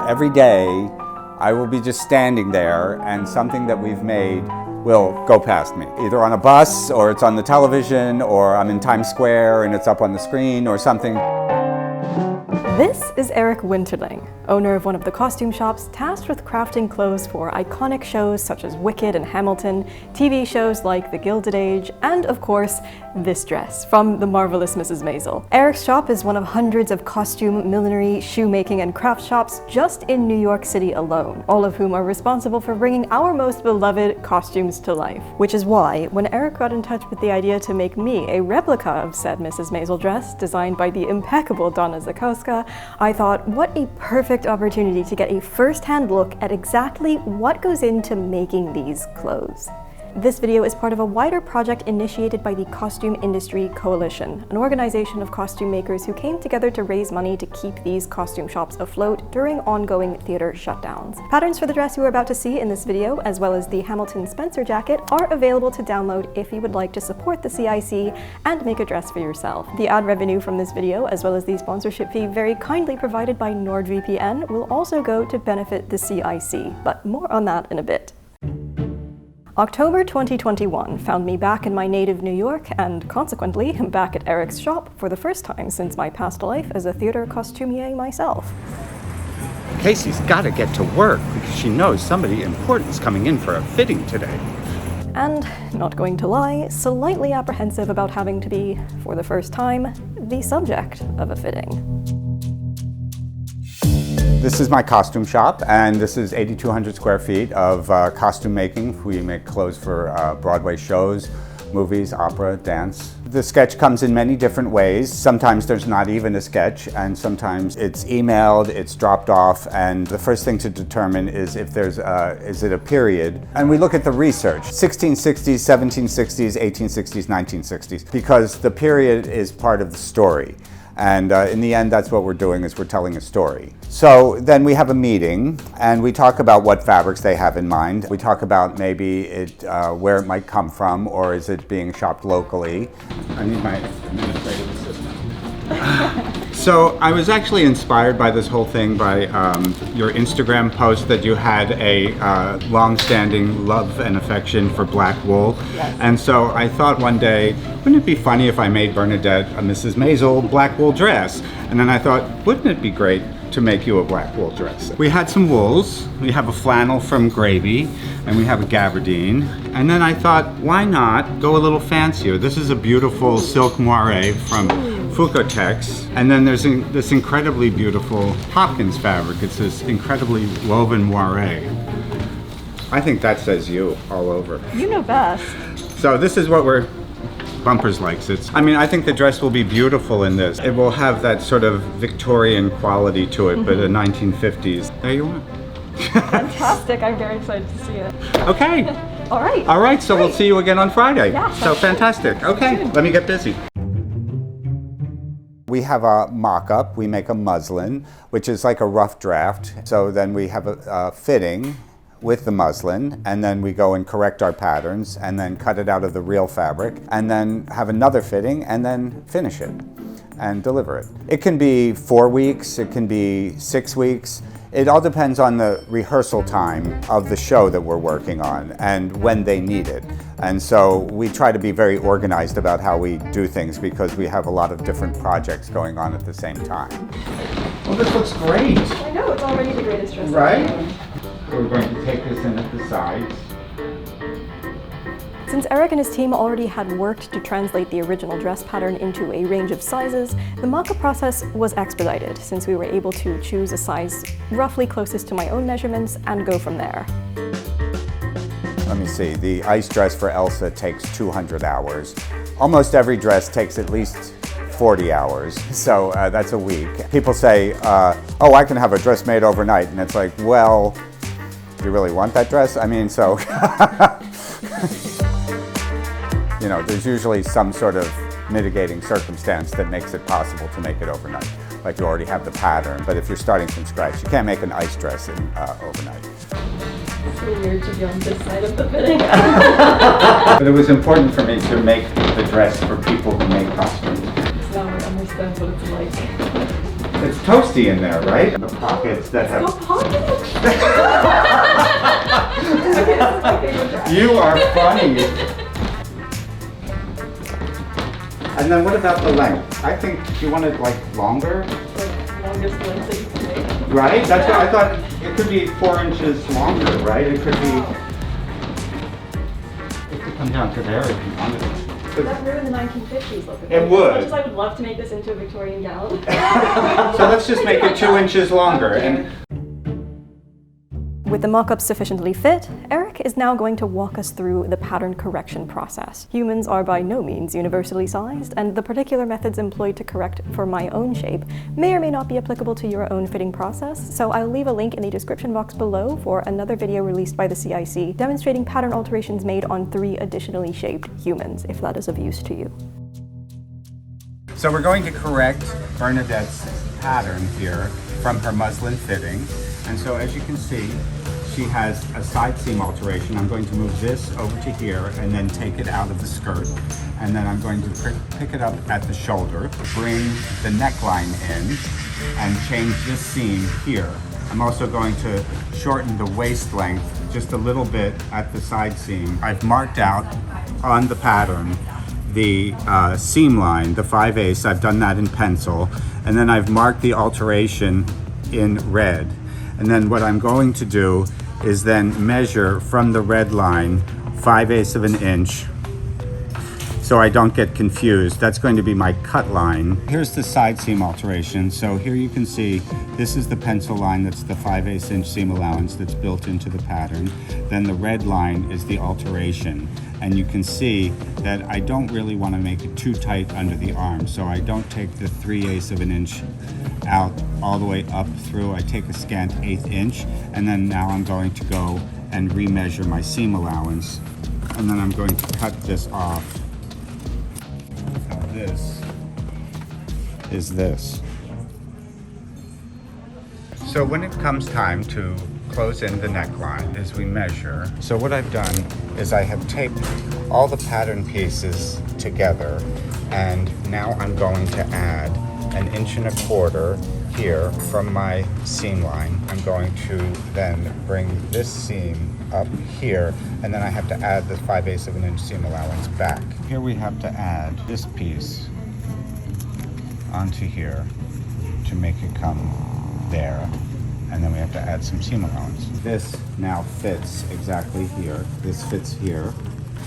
Every day, I will be just standing there and something that we've made will go past me. Either on a bus, or it's on the television, or I'm in Times Square and it's up on the screen or something. This is Eric Winterling, owner of one of the costume shops tasked with crafting clothes for iconic shows such as Wicked and Hamilton, TV shows like The Gilded Age, and of course, this dress from The Marvelous Mrs. Maisel. Eric's shop is one of hundreds of costume, millinery, shoemaking, and craft shops just in New York City alone, all of whom are responsible for bringing our most beloved costumes to life. Which is why, when Eric got in touch with the idea to make me a replica of said Mrs. Maisel dress, designed by the impeccable Donna Zakowska, I thought, what a perfect opportunity to get a first-hand look at exactly what goes into making these clothes. This video is part of a wider project initiated by the Costume Industry Coalition, an organization of costume makers who came together to raise money to keep these costume shops afloat during ongoing theater shutdowns. Patterns for the dress you are about to see in this video, as well as the Hamilton Spencer jacket, are available to download if you would like to support the CIC and make a dress for yourself. The ad revenue from this video, as well as the sponsorship fee very kindly provided by NordVPN, will also go to benefit the CIC, but more on that in a bit. October 2021 found me back in my native New York and, consequently, back at Eric's shop for the first time since my past life as a theater costumier myself. Casey's got to get to work because she knows somebody important is coming in for a fitting today. And, not going to lie, slightly apprehensive about having to be, for the first time, the subject of a fitting. This is my costume shop, and this is 8,200 square feet of costume making. We make clothes for Broadway shows, movies, opera, dance. The sketch comes in many different ways. Sometimes there's not even a sketch, and sometimes it's emailed, it's dropped off, and the first thing to determine is if there's is it a period. And we look at the research, 1660s, 1760s, 1860s, 1960s, because the period is part of the story. And in the end, that's what we're doing, is we're telling a story. So then we have a meeting, and we talk about what fabrics they have in mind. We talk about maybe where it might come from, or is it being shopped locally. I need my administrative assistant. So I was actually inspired by this whole thing by your Instagram post that you had a long-standing love and affection for black wool. Yes. And so I thought one day, wouldn't it be funny if I made Bernadette a Mrs. Maisel black wool dress? And then I thought, wouldn't it be great to make you a black wool dress? We had some wools. We have a flannel from Gravy, and we have a gabardine. And then I thought, why not go a little fancier? This is a beautiful silk moire from Fukotex, and then there's this incredibly beautiful Hopkins fabric. It's this incredibly woven moire. I think that says you all over. You know best. So this is what Bumpers likes it. I mean, I think the dress will be beautiful in this. It will have that sort of Victorian quality to it, but the 1950s. There you are. Fantastic, I'm very excited to see it. Okay. All right. All right, so we'll see you again on Friday. Yeah, so fantastic. Okay, let me get busy. We have a mock-up. We make a muslin, which is like a rough draft. So then we have a fitting with the muslin, and then we go and correct our patterns, and then cut it out of the real fabric, and then have another fitting, and then finish it and deliver it. It can be 4 weeks, it can be 6 weeks. It all depends on the rehearsal time of the show that we're working on and when they need it. And so we try to be very organized about how we do things because we have a lot of different projects going on at the same time. Well, this looks great. I know, it's already the greatest dress. Right? So we're going to take this in at the sides. Since Eric and his team already had worked to translate the original dress pattern into a range of sizes, the mock-up process was expedited since we were able to choose a size roughly closest to my own measurements and go from there. Let me see, the ice dress for Elsa takes 200 hours. Almost every dress takes at least 40 hours, so that's a week. People say, oh, I can have a dress made overnight, and it's like, well, do you really want that dress? I mean, so, you know, there's usually some sort of mitigating circumstance that makes it possible to make it overnight. Like you already have the pattern, but if you're starting from scratch, you can't make an ice dress overnight. It's so weird to be on this side of the fitting. But it was important for me to make the dress for people who make costumes. Now we're understand what it's like. It's toasty in there, right? The pockets that have... You are funny. And then what about the length? I think you want it like longer. Like longest length that you can make. Right? That's what I thought. It could be 4 inches longer, right? It could be. It could come down to there if you wanted it. Would that ruin the 1950s look? It would. As much as I would love to make this into a Victorian gown. So let's just make it 2 inches longer. And with the mock-up sufficiently fit, Eric is now going to walk us through the pattern correction process. Humans are by no means universally sized, and the particular methods employed to correct for my own shape may or may not be applicable to your own fitting process, so I'll leave a link in the description box below for another video released by the CIC demonstrating pattern alterations made on 3 additionally shaped humans, if that is of use to you. so we're going to correct Bernadette's pattern here from her muslin fitting. And so as you can see, she has a side seam alteration. I'm going to move this over to here and then take it out of the skirt. And then I'm going to pick it up at the shoulder, bring the neckline in, and change this seam here. I'm also going to shorten the waist length just a little bit at the side seam. I've marked out on the pattern the seam line, the 5/8. I've done that in pencil. And then I've marked the alteration in red. And then what I'm going to do is then measure from the red line 5/8 of an inch so I don't get confused. That's going to be my cut line. Here's the side seam alteration. So here you can see this is the pencil line, that's the 5/8 inch seam allowance that's built into the pattern. Then the red line is the alteration. And you can see that I don't really want to make it too tight under the arm. So I don't take the 3/8 of an inch out all the way up through. I take a scant 1/8 inch, and then now I'm going to go and remeasure my seam allowance, and then I'm going to cut this off. Now this is this. So when it comes time to close in the neckline as we measure, so what I've done is I have taped all the pattern pieces together, and now I'm going to add 1.25 inches here from my seam line. I'm going to then bring this seam up here, and then I have to add the 5/8 of an inch seam allowance back. Here we have to add this piece onto here to make it come there, and then we have to add some seam allowance. This now fits exactly here. This fits here,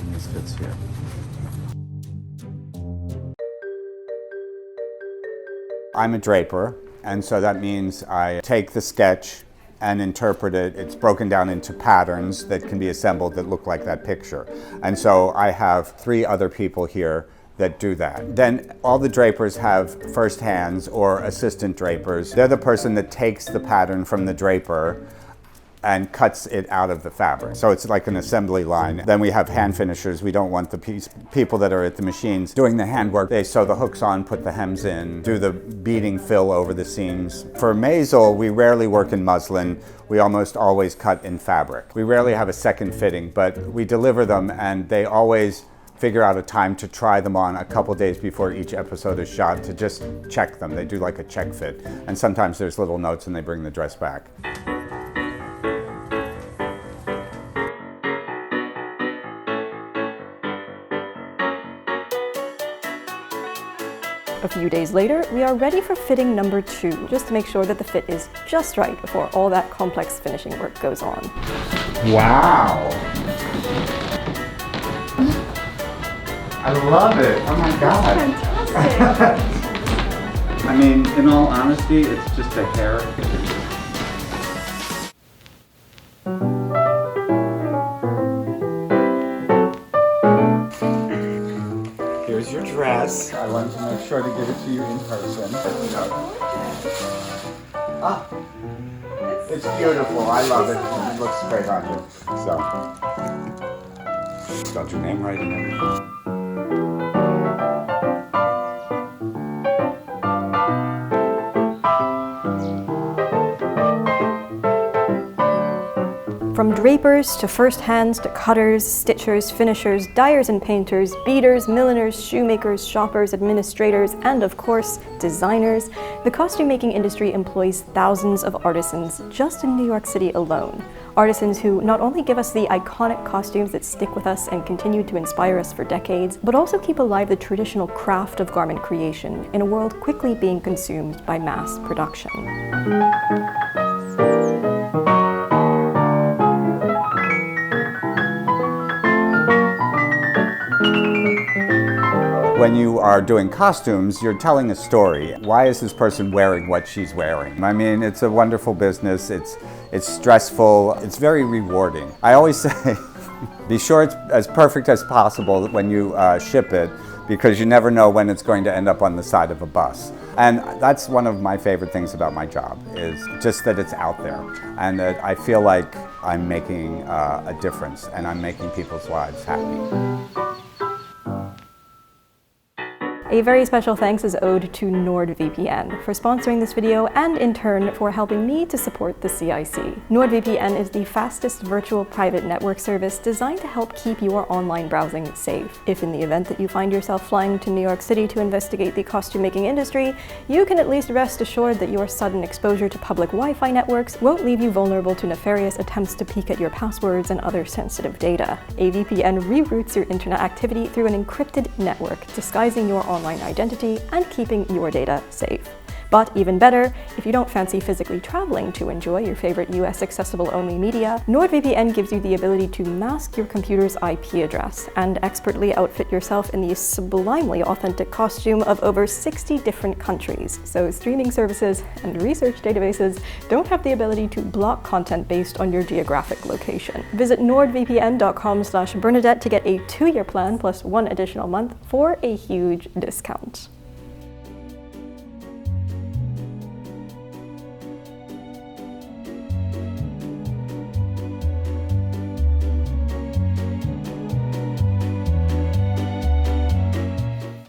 and this fits here. I'm a draper, and so that means I take the sketch and interpret it. It's broken down into patterns that can be assembled that look like that picture. And so I have 3 other people here that do that. Then all the drapers have first hands or assistant drapers. They're the person that takes the pattern from the draper and cuts it out of the fabric. So it's like an assembly line. Then we have hand finishers. We don't want the people that are at the machines doing the handwork. They sew the hooks on, put the hems in, do the beading fill over the seams. For Maisel, we rarely work in muslin. We almost always cut in fabric. We rarely have a second fitting, but we deliver them, and they always figure out a time to try them on a couple days before each episode is shot to just check them. They do like a check fit. And sometimes there's little notes and they bring the dress back. A few days later, we are ready for fitting number 2, just to make sure that the fit is just right before all that complex finishing work goes on. Wow! I love it! Oh my god! Fantastic! I mean, in all honesty, it's just a hair. Here's your dress. I wanted to make sure to give it to you in person. Ah, it's beautiful. I love it. It looks great on you. So, spelled your name right and everything. From drapers to first hands to cutters, stitchers, finishers, dyers and painters, beaters, milliners, shoemakers, shoppers, administrators, and of course, designers, the costume making industry employs thousands of artisans just in New York City alone. Artisans who not only give us the iconic costumes that stick with us and continue to inspire us for decades, but also keep alive the traditional craft of garment creation in a world quickly being consumed by mass production. When you are doing costumes, you're telling a story. Why is this person wearing what she's wearing? I mean, it's a wonderful business. It's stressful. It's very rewarding. I always say, be sure it's as perfect as possible when you ship it, because you never know when it's going to end up on the side of a bus. And that's one of my favorite things about my job, is just that it's out there and that I feel like I'm making a difference and I'm making people's lives happy. A very special thanks is owed to NordVPN for sponsoring this video and in turn for helping me to support the CIC. NordVPN is the fastest virtual private network service designed to help keep your online browsing safe. If in the event that you find yourself flying to New York City to investigate the costume making industry, you can at least rest assured that your sudden exposure to public Wi-Fi networks won't leave you vulnerable to nefarious attempts to peek at your passwords and other sensitive data. A VPN reroutes your internet activity through an encrypted network, disguising your online identity and keeping your data safe. But even better, if you don't fancy physically traveling to enjoy your favorite US accessible only media, NordVPN gives you the ability to mask your computer's IP address and expertly outfit yourself in the sublimely authentic costume of over 60 different countries. So streaming services and research databases don't have the ability to block content based on your geographic location. Visit nordvpn.com/Bernadette to get a 2-year plan plus 1 additional month for a huge discount.